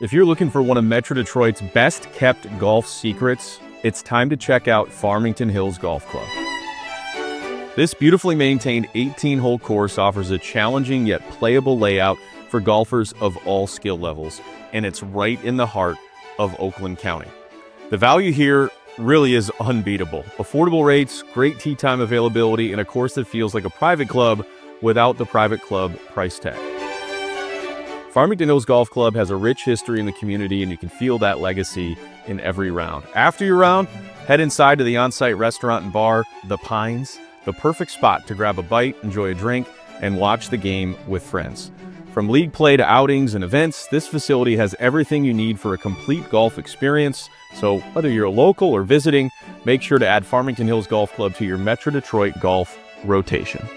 If you're looking for one of Metro Detroit's best-kept golf secrets, it's time to check out Farmington Hills Golf Club. This beautifully maintained 18-hole course offers a challenging yet playable layout for golfers of all skill levels, and it's right in the heart of Oakland County. The value here really is unbeatable. Affordable rates, great tee time availability, and a course that feels like a private club without the private club price tag. Farmington Hills Golf Club has a rich history in the community, and you can feel that legacy in every round. After your round, head inside to the on-site restaurant and bar, The Pines, the perfect spot to grab a bite, enjoy a drink, and watch the game with friends. From league play to outings and events, this facility has everything you need for a complete golf experience. So whether you're a local or visiting, make sure to add Farmington Hills Golf Club to your Metro Detroit golf rotation.